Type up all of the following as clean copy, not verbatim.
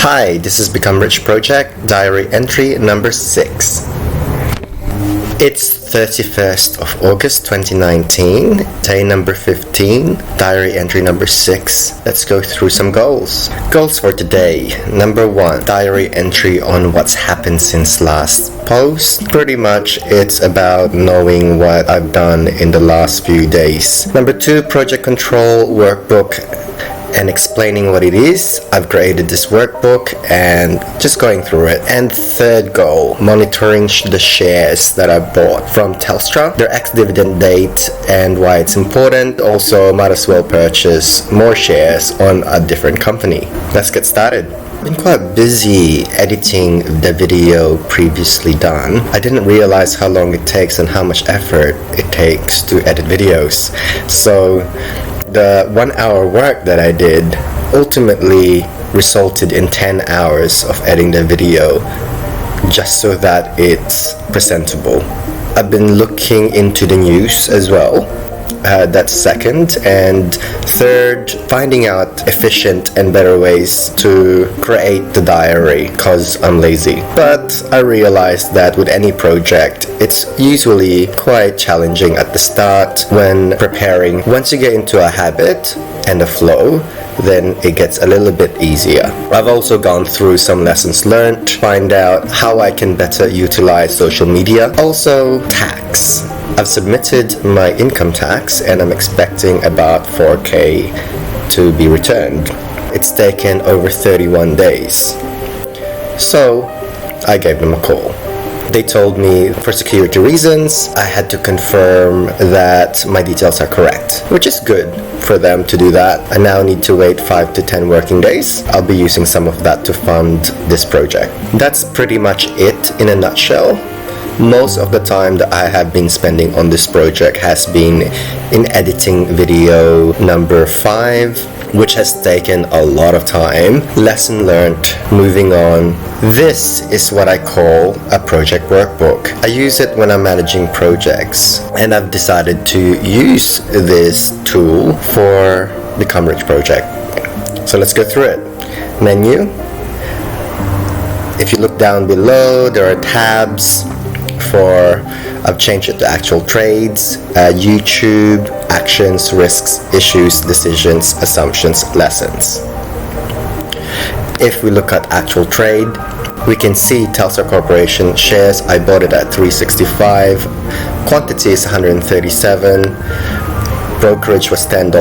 Hi, this is Become Rich Project, diary entry number 6. It's 31st of August 2019, day number 15, diary entry number 6. Let's go through some goals. Goals for today. Number 1, diary entry on what's happened since last post. Pretty much it's about knowing what I've done in the last few days. Number 2, project control workbook and explaining what it is. I've created this workbook and just going through it. And third goal, monitoring the shares that I bought from Telstra, their ex-dividend date and why it's important. Also, might as well purchase more shares on a different company. Let's get started. I've been quite busy editing the video previously done. I didn't realize how long it takes and how much effort it takes to edit videos. So the 1 hour work that I did ultimately resulted in 10 hours of editing the video just so that it's presentable. I've been looking into the news as well. That's second. And third, finding out efficient and better ways to create the diary because I'm lazy. But I realized that with any project, it's usually quite challenging at the start when preparing. Once you get into a habit and a flow, then it gets a little bit easier. I've also gone through some lessons learned, find out how I can better utilize social media. Also, tax. I've submitted my income tax and I'm expecting about 4K to be returned. It's taken over 31 days. So I gave them a call. They told me for security reasons I had to confirm that my details are correct, which is good for them to do that. I now need to wait 5 to 10 working days. I'll be using some of that to fund this project. That's pretty much it in a nutshell. Most of the time that I have been spending on this project has been in editing video number 5, which has taken a lot of time. Lesson learned. Moving on. This is what I call a project workbook. I use it when I'm managing projects, and I've decided to use this tool for the Become Rich project. So let's go through it. Menu. If you look down below, there are tabs. I've changed it to actual trades, YouTube, actions, risks, issues, decisions, assumptions, lessons. If we look at actual trade, we can see Telstra Corporation shares. I bought it at 365, quantity is 137, brokerage was $10,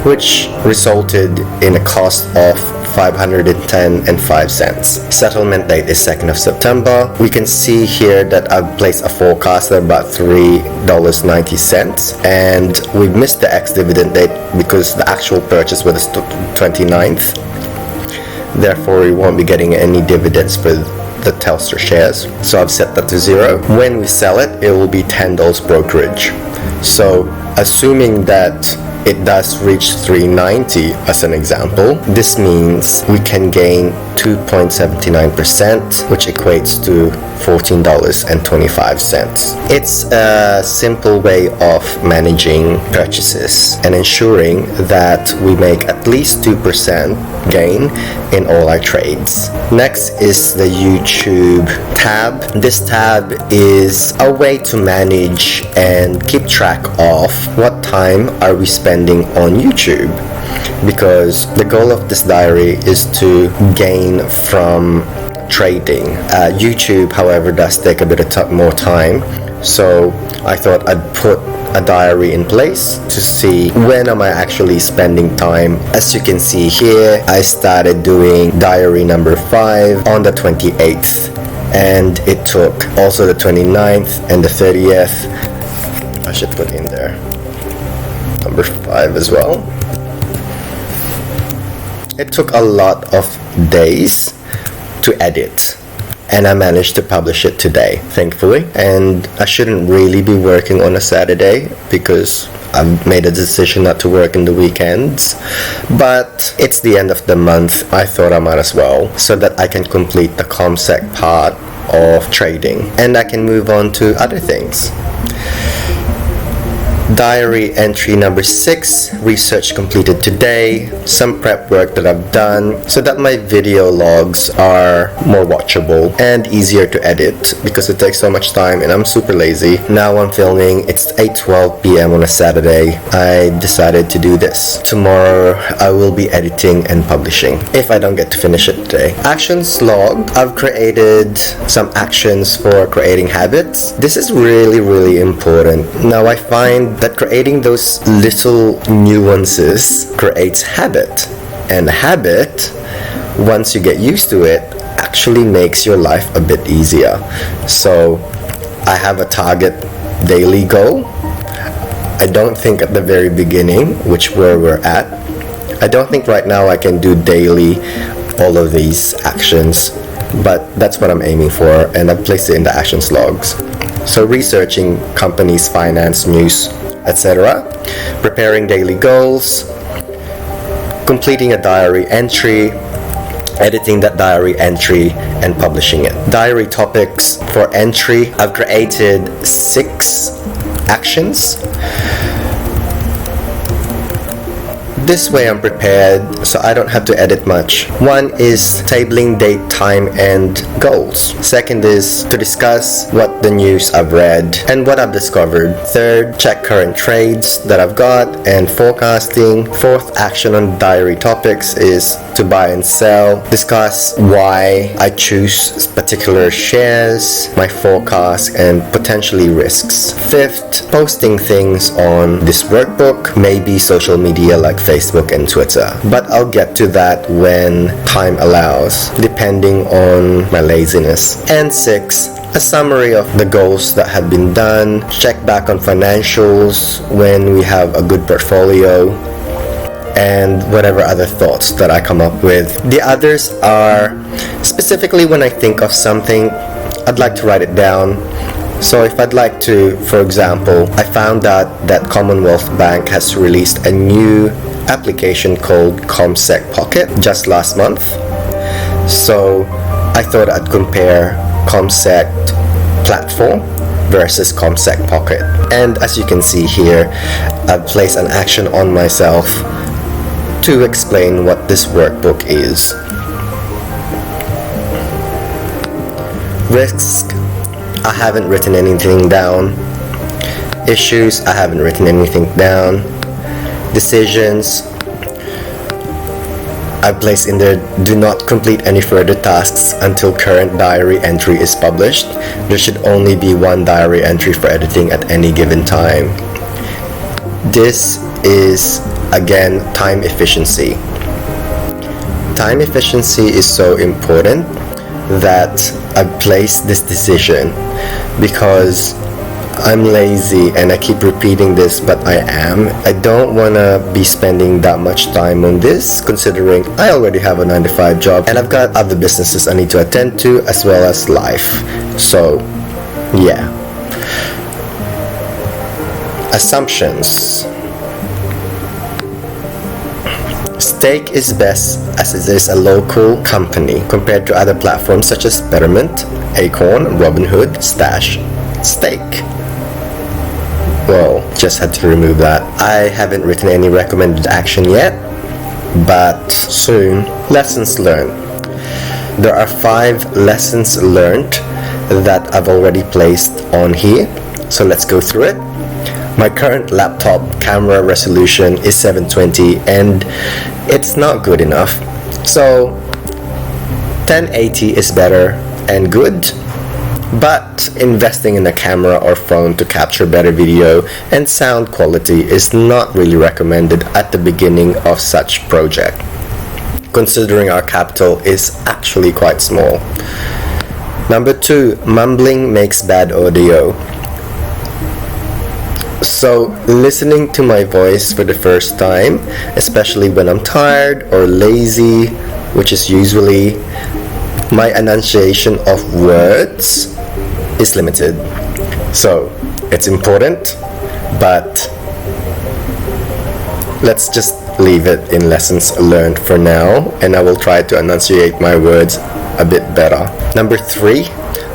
which resulted in a cost of 510.05 cents. Settlement date is 2nd of September. We can see here that I've placed a forecast at about $3.90 and we missed the ex-dividend date because the actual purchase was the 29th. Therefore, we won't be getting any dividends for the Telstra shares. So I've set that to 0. When we sell it, it will be $10 brokerage. So assuming that it does reach 390 as an example, this means we can gain 2.79%, which equates to $14.25. It's a simple way of managing purchases and ensuring that we make at least 2% gain in all our trades. Next is the YouTube tab. This tab is a way to manage and keep track of what time are we spending on YouTube, because the goal of this diary is to gain from trading. YouTube, however, does take a bit of more time, so I thought I'd put a diary in place to see when am I actually spending time. As you can see here, I started doing diary number 5 on the 28th, and it took also the 29th and the 30th. I should put in there number 5 as well. It took a lot of days to edit, and I managed to publish it today, thankfully. And I shouldn't really be working on a Saturday because I've made a decision not to work in the weekends, but it's the end of the month. I thought I might as well, so that I can complete the ComSec part of trading and I can move on to other things. Diary entry number 6, research completed today, some prep work that I've done so that my video logs are more watchable and easier to edit because it takes so much time and I'm super lazy. Now I'm filming, it's 8:12 p.m. on a Saturday. I decided to do this. Tomorrow I will be editing and publishing if I don't get to finish it today. Actions log, I've created some actions for creating habits. This is really important. Now I find that creating those little nuances creates habit, and habit, once you get used to it, actually makes your life a bit easier. So I have a target daily goal. I don't think at the very beginning, which where we're at, I don't think right now I can do daily all of these actions, but that's what I'm aiming for, and I've placed it in the actions logs. So researching companies' finance news, etc., preparing daily goals, completing a diary entry, editing that diary entry, and publishing it. Diary topics for entry, I've created 6 actions. This way I'm prepared so I don't have to edit much. One is tabling date, time, and goals. Second is to discuss what the news I've read and what I've discovered. Third, check current trades that I've got and forecasting. Fourth action on diary topics is to buy and sell. Discuss why I choose particular shares, my forecast, and potentially risks. Fifth, posting things on this workbook, maybe social media like Facebook and Twitter, but I'll get to that when time allows, depending on my laziness. And 6, a summary of the goals that have been done, check back on financials when we have a good portfolio, and whatever other thoughts that I come up with. The others are specifically when I think of something, I'd like to write it down. So if I'd like to, for example, I found out that Commonwealth Bank has released a new application called ComSec Pocket just last month. So I thought I'd compare ComSec platform versus ComSec Pocket. And as you can see here, I've placed an action on myself to explain what this workbook is. Risk, I haven't written anything down. Issues, I haven't written anything down. Decisions, I placed in there, do not complete any further tasks until current diary entry is published. There should only be one diary entry for editing at any given time. This is, again, time efficiency. Time efficiency is so important that I placed this decision because I'm lazy and I keep repeating this, but I am. I don't want to be spending that much time on this considering I already have a 9-to-5 job and I've got other businesses I need to attend to as well as life. So, yeah. Assumptions. Steak is best as it is a local company compared to other platforms such as Betterment, Acorn, Robinhood, Stash, Steak. Well, just had to remove that. I haven't written any recommended action yet, but soon. Lessons learned. There are 5 lessons learned that I've already placed on here, so let's go through it. My current laptop camera resolution is 720 and it's not good enough, so 1080 is better and good, but investing in a camera or phone to capture better video and sound quality is not really recommended at the beginning of such project, considering our capital is actually quite small. Number 2, mumbling makes bad audio. So listening to my voice for the first time, especially when I'm tired or lazy, which is usually, my enunciation of words is limited. So it's important, but let's just leave it in lessons learned for now, and I will try to enunciate my words a bit better. Number 3,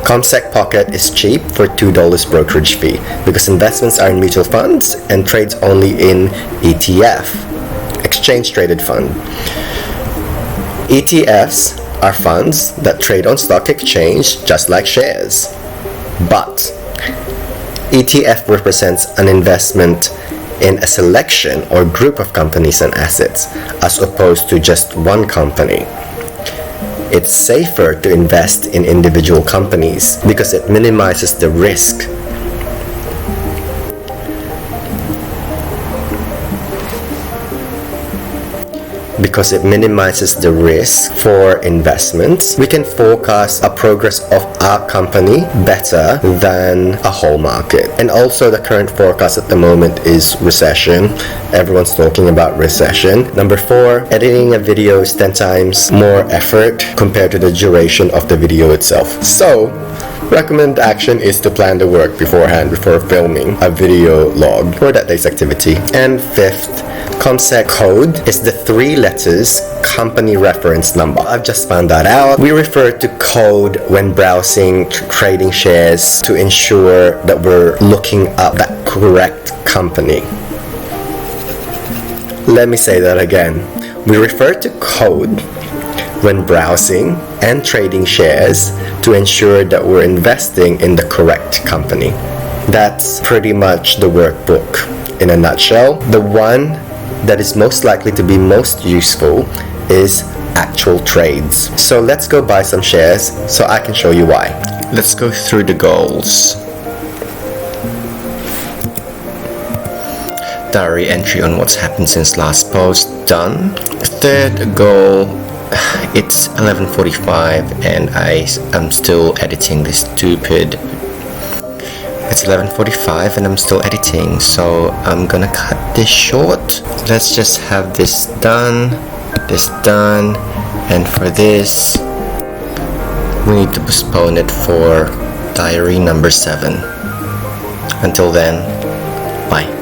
ComSec Pocket is cheap for $2 brokerage fee because investments are in mutual funds and trades only in ETF, exchange traded fund. ETFs are funds that trade on stock exchange just like shares. But ETF represents an investment in a selection or group of companies and assets as opposed to just one company. It's safer to invest in individual companies because it minimizes the risk. Because it minimizes the risk for investments, we can forecast a progress of our company better than a whole market. And also the current forecast at the moment is recession. Everyone's talking about recession. Number 4, editing a video is 10 times more effort compared to the duration of the video itself. So, recommended action is to plan the work beforehand before filming a video log for that day's activity. And 5th, ComSec code is the 3 letters company reference number. I've just found that out. We refer to code when browsing trading shares to ensure that we're looking up that correct company. Let me say that again. We refer to code when browsing and trading shares to ensure that we're investing in the correct company. That's pretty much the workbook in a nutshell. The one that is most likely to be most useful is actual trades. So let's go buy some shares so I can show you why. Let's go through the goals. Diary entry on what's happened since last post, done. Third goal, it's 11:45 and I'm still editing this stupid. It's 11:45 and I'm still editing, so I'm gonna cut this short. Let's just have this done, and for this we need to postpone it for diary number 7. Until then, bye.